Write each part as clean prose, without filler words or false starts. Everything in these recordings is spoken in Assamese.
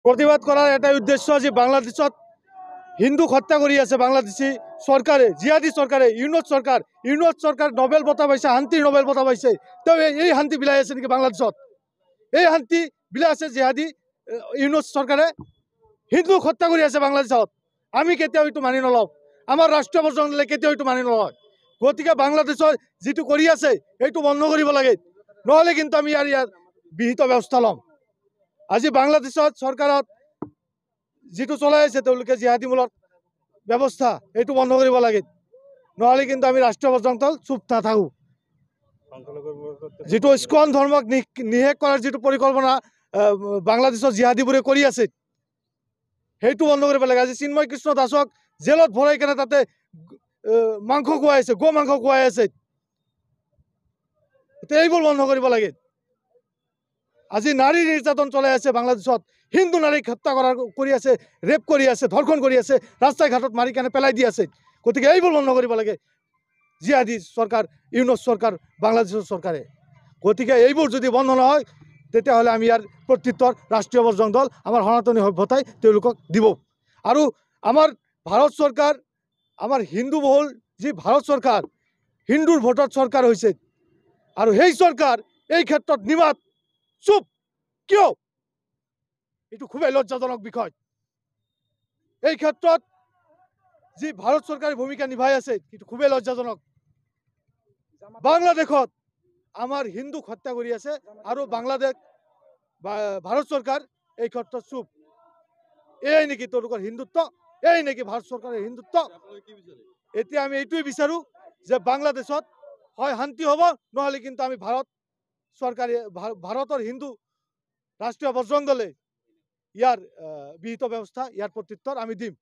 প্ৰতিবাদ কৰাৰ এটাই উদ্দেশ্য যে বাংলাদেশত হিন্দুক হত্যা কৰি আছে বাংলাদেশী সরকারে, জিহাদি সরকারে, ইউনুস সরকার নোবেল বঁটা পাইছে, শান্তির নোবেল বঁটা পাইছে। তো এই শান্তি বিলাই আছে নেকি বাংলাদেশত? এই শান্তি বিলাই আছে জিহাদি ইউনুস সরকারে হিন্দুক হত্যা কৰি আছে বাংলাদেশত। আমি কেতিয়াও এইটো মানি নলওঁ, আমাৰ ৰাষ্ট্ৰীয় পৰ্যায়লৈ কেতিয়াও এইটো মানি নলয়। গতিকে বাংলাদেশৰ যিটো কৰি আছে সেইটো বন্ধ কৰিব লাগে, নহ'লে কিন্তু আমি ইয়াৰ বিহিত ব্যৱস্থা ল'ম। আজি বাংলাদেশত চৰকাৰত যিটো চলাই আছে তেওঁলোকে জিহাদীমূলক ব্যৱস্থা এইটো বন্ধ কৰিব লাগে, নহ'লে কিন্তু আমি ৰাষ্ট্ৰীয় পৰ্যায়ত চুপ নাথাকোঁ। যিটো ইস্কন ধৰ্মক নিষেধ কৰাৰ যিটো পৰিকল্পনা বাংলাদেশৰ জিহাদীবোৰে কৰি আছে সেইটো বন্ধ কৰিব লাগে। আজি চিন্ময় কৃষ্ণ দাসক জেলত ভৰাই কেনে তাতে মাংস খুৱাই আছে, গো মাংস খুৱাই আছে। এইবোৰ বন্ধ কৰিব লাগে। আজি নাৰী নিৰ্যাতন চলে আছে বাংলাদেশত, হিন্দু নাৰীক হত্যা কৰি আছে, ৰেপ কৰি আছে, ধৰ্ষণ কৰি আছে, ৰাস্তায় ঘাটত মাৰি কেনে পেলাই দি আছে। গতিকে এইবোৰ বন্ধ কৰিব লাগে জিহাদি সৰকাৰ, ইউনুস সৰকাৰ, বাংলাদেশেৰ সৰকাৰে। গতিকে এইবোৰ যদি বন্ধ নহয় তেতিয়াহ'লে আমি ইয়াৰ প্ৰত্যুত্তৰ ৰাষ্ট্ৰীয় বজৰং দল আমাৰ সনাতনী সভ্যতাই তেওঁলোকক দিব। আৰু আমাৰ ভাৰত চৰকাৰ, আমাৰ হিন্দু বহুল যি ভাৰত চৰকাৰ, হিন্দুৰ ভোটত চৰকাৰ হৈছে, আৰু সেই চৰকাৰ এই ক্ষেত্ৰত নিমাত চুপ কিয়? এইটো খুবই লজ্জাজনক বিষয়। এই ক্ষেত্ৰত যি ভাৰত চৰকাৰে ভূমিকা নিভাই আছে এইটো খুবই লজ্জাজনক। বাংলাদেশত আমাৰ হিন্দুক হত্যা কৰি আছে আৰু বাংলাদেশ ভাৰত চৰকাৰ এই ক্ষেত্ৰত চুপ। এই নেকি তেওঁলোকৰ হিন্দুত্ব? এই নেকি ভাৰত চৰকাৰৰ হিন্দুত্ব? এতিয়া আমি এইটোৱে বিচাৰোঁ যে বাংলাদেশত হয় শান্তি হ'ব, নহ'লে কিন্তু আমি ভাৰতৰ হিন্দু ৰাষ্ট্ৰীয় বজৰং দলে ইয়াৰ বিহিত ব্যৱস্থা, ইয়াৰ প্ৰত্যুত্তৰ আমি দিম।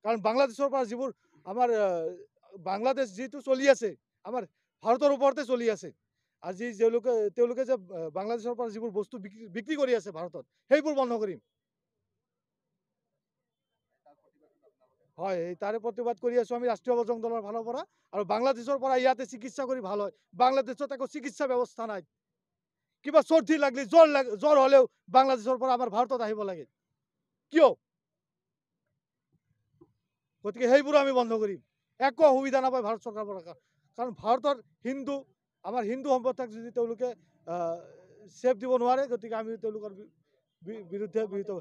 কাৰণ বাংলাদেশৰ পৰা যিবোৰ আমাৰ বাংলাদেশ যিটো চলি আছে আমাৰ ভাৰতৰ ওপৰতে চলি আছে। আজি তেওঁলোকে যে বাংলাদেশৰ পৰা যিবোৰ বস্তু বিক্ৰী কৰি আছে ভাৰতত, সেইবোৰ বন্ধ কৰিম। হয়, তাৰে প্ৰতিবাদ কৰি আছোঁ আমি ৰাষ্ট্ৰীয় বজৰং দলৰ ফালৰ পৰা। আৰু বাংলাদেশৰ পৰা ইয়াতে চিকিৎসা কৰি ভাল হয়, বাংলাদেশত একো চিকিৎসা ব্যৱস্থা নাই। কিবা চৰ্দি লাগলি, জ্বৰ হ'লেও বাংলাদেশৰ পৰা আমাৰ ভাৰতত আহিব লাগে কিয়? গতিকে সেইবোৰ আমি বন্ধ কৰিম। একো সুবিধা নাপায় ভাৰত চৰকাৰৰ পৰা, কাৰণ ভাৰতৰ আমাৰ হিন্দু সম্প্ৰদায়ক যদি তেওঁলোকে ছেফ দিব নোৱাৰে, গতিকে আমি তেওঁলোকৰ বিৰুদ্ধে বিহিত